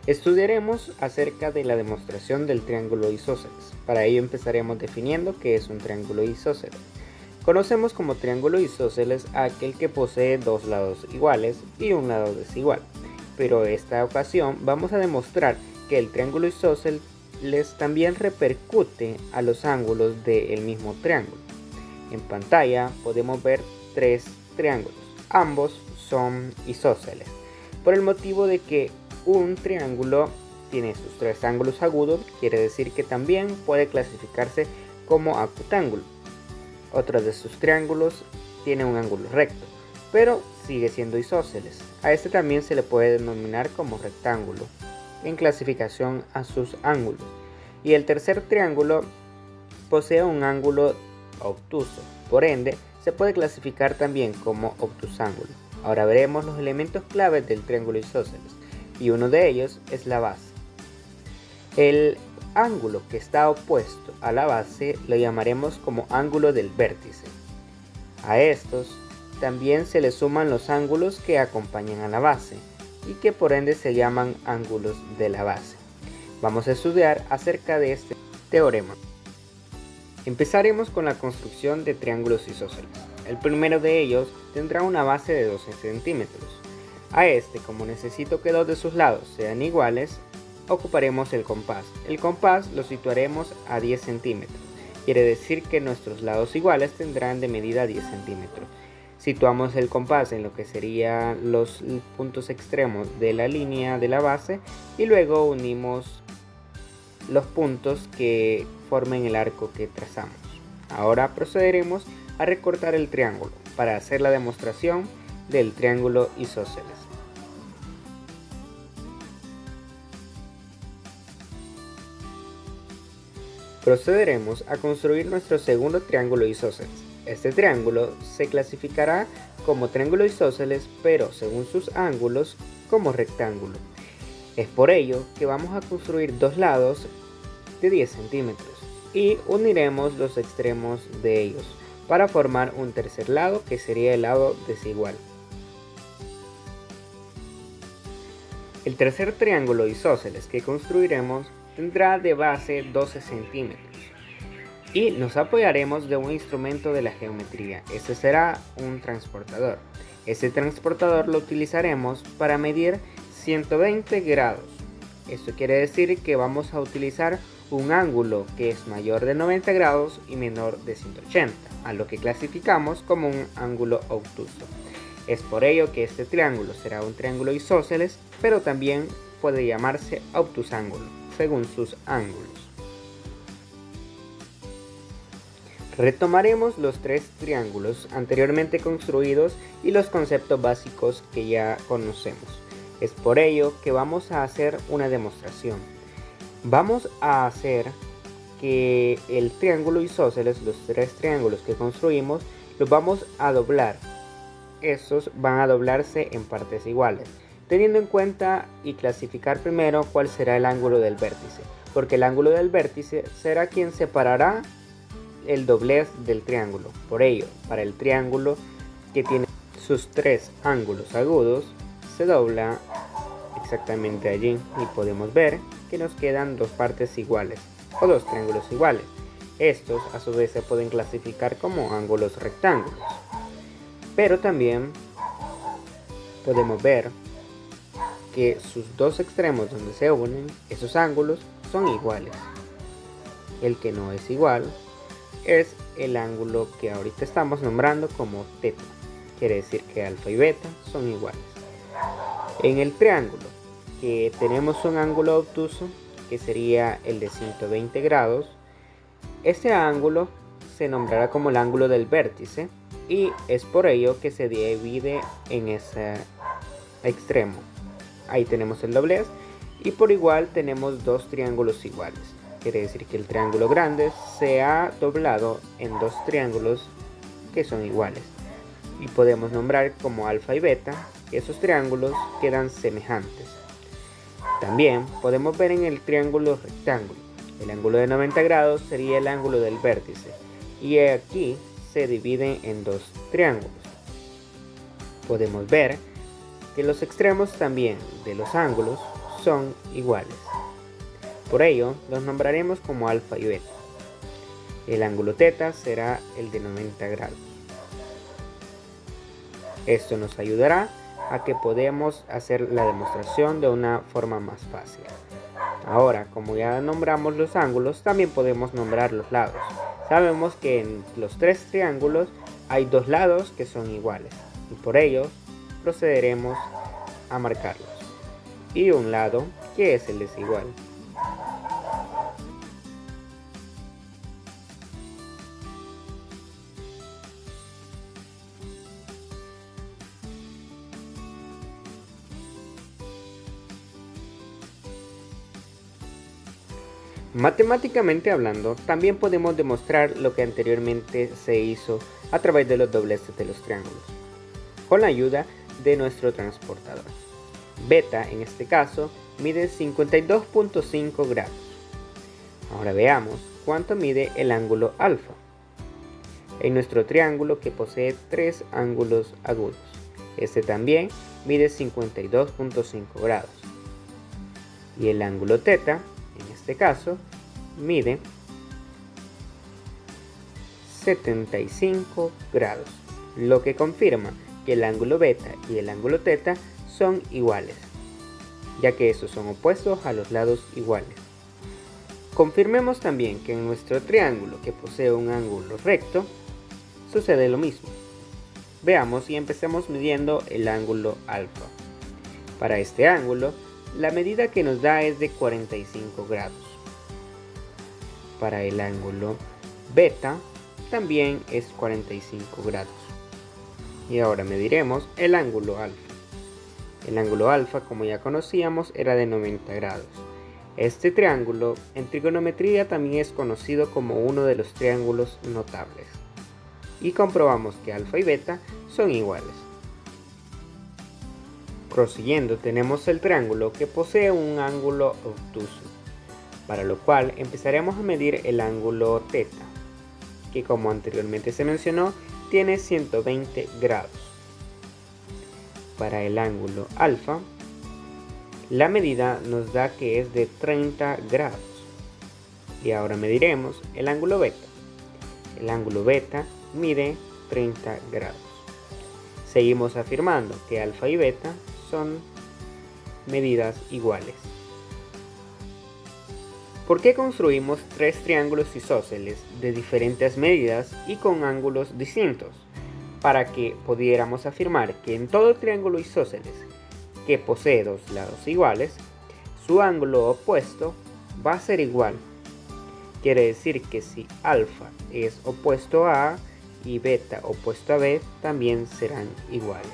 Estudiaremos acerca de la demostración del triángulo isósceles. Para ello empezaremos definiendo qué es un triángulo isósceles. Conocemos como triángulo isósceles a aquel que posee dos lados iguales y un lado desigual. Pero en esta ocasión vamos a demostrar que el triángulo isósceles también repercute a los ángulos del mismo triángulo. En pantalla podemos ver tres triángulos. Ambos son isósceles, por el motivo de que un triángulo tiene sus tres ángulos agudos, quiere decir que también puede clasificarse como acutángulo. Otro de sus triángulos tiene un ángulo recto, pero sigue siendo isósceles. A este también se le puede denominar como rectángulo, en clasificación a sus ángulos. Y el tercer triángulo posee un ángulo obtuso, por ende se puede clasificar también como obtusángulo. Ahora veremos los elementos claves del triángulo isósceles, y uno de ellos es la base. El ángulo que está opuesto a la base lo llamaremos como ángulo del vértice. A estos también se le suman los ángulos que acompañan a la base y que por ende se llaman ángulos de la base. Vamos a estudiar acerca de este teorema. Empezaremos con la construcción de triángulos isósceles. El primero de ellos tendrá una base de 12 centímetros. A este, como necesito que dos de sus lados sean iguales, ocuparemos el compás. El compás lo situaremos a 10 centímetros. Quiere decir que nuestros lados iguales tendrán de medida 10 centímetros. Situamos el compás en lo que serían los puntos extremos de la línea de la base y luego unimos los puntos que formen el arco que trazamos. Ahora procederemos a recortar el triángulo para hacer la demostración del triángulo isósceles. Procederemos a construir nuestro segundo triángulo isósceles. Este triángulo se clasificará como triángulo isósceles, pero según sus ángulos como rectángulo. Es por ello que vamos a construir dos lados de 10 centímetros y uniremos los extremos de ellos para formar un tercer lado que sería el lado desigual. El tercer triángulo isósceles que construiremos tendrá de base 12 centímetros y nos apoyaremos de un instrumento de la geometría. Este será un transportador. Este transportador lo utilizaremos para medir 120 grados. Esto quiere decir que vamos a utilizar un ángulo que es mayor de 90 grados y menor de 180, a lo que clasificamos como un ángulo obtuso. Es por ello que este triángulo será un triángulo isósceles, pero también puede llamarse obtusángulo, según sus ángulos. Retomaremos los tres triángulos anteriormente construidos y los conceptos básicos que ya conocemos. Es por ello que vamos a hacer una demostración. Vamos a hacer que el triángulo isósceles, los tres triángulos que construimos, los vamos a doblar. Estos van a doblarse en partes iguales, teniendo en cuenta y clasificar primero cuál será el ángulo del vértice, porque el ángulo del vértice será quien separará el doblez del triángulo. Por ello, para el triángulo que tiene sus tres ángulos agudos, se dobla exactamente allí y podemos ver que nos quedan dos partes iguales o dos triángulos iguales. Estos a su vez se pueden clasificar como ángulos rectángulos, pero también podemos ver que sus dos extremos donde se unen esos ángulos son iguales. El que no es igual es el ángulo que ahorita estamos nombrando como teta. Quiere decir que alfa y beta son iguales. En el triángulo que tenemos un ángulo obtuso, que sería el de 120 grados, este ángulo se nombrará como el ángulo del vértice y es por ello que se divide en ese extremo. Ahí tenemos el doblez y por igual tenemos dos triángulos iguales. Quiere decir que el triángulo grande se ha doblado en dos triángulos que son iguales y podemos nombrar como alfa y beta que esos triángulos quedan semejantes. También podemos ver en el triángulo rectángulo, el ángulo de 90 grados sería el ángulo del vértice y aquí se divide en dos triángulos. Podemos ver que los extremos también de los ángulos son iguales. Por ello, los nombraremos como alfa y beta. El ángulo θ será el de 90 grados. Esto nos ayudará a que podamos hacer la demostración de una forma más fácil. Ahora, como ya nombramos los ángulos, también podemos nombrar los lados. Sabemos que en los tres triángulos hay dos lados que son iguales y por ello procederemos a marcarlos. Y un lado que es el desigual. Matemáticamente hablando, también podemos demostrar lo que anteriormente se hizo a través de los dobleces de los triángulos, con la ayuda de nuestro transportador. Beta, en este caso, mide 52.5 grados. Ahora veamos cuánto mide el ángulo alfa. En nuestro triángulo que posee tres ángulos agudos, este también mide 52.5 grados. Y el ángulo θ, en este caso, mide 75 grados, lo que confirma que el ángulo beta y el ángulo θ son iguales, ya que estos son opuestos a los lados iguales. Confirmemos también que en nuestro triángulo que posee un ángulo recto, sucede lo mismo. Veamos y empecemos midiendo el ángulo alfa. Para este ángulo, la medida que nos da es de 45 grados. Para el ángulo beta también es 45 grados. Y ahora mediremos el ángulo alfa. El ángulo alfa, como ya conocíamos, era de 90 grados. Este triángulo en trigonometría también es conocido como uno de los triángulos notables. Y comprobamos que alfa y beta son iguales. Prosiguiendo, tenemos el triángulo que posee un ángulo obtuso, para lo cual empezaremos a medir el ángulo θ, que como anteriormente se mencionó, tiene 120 grados. Para el ángulo alfa, la medida nos da que es de 30 grados. Y ahora mediremos el ángulo beta. El ángulo beta mide 30 grados. Seguimos afirmando que alfa y beta son medidas iguales. ¿Por qué construimos tres triángulos isósceles de diferentes medidas y con ángulos distintos? Para que pudiéramos afirmar que en todo triángulo isósceles que posee dos lados iguales, su ángulo opuesto va a ser igual. Quiere decir que si alfa es opuesto a A y beta opuesto a B, también serán iguales.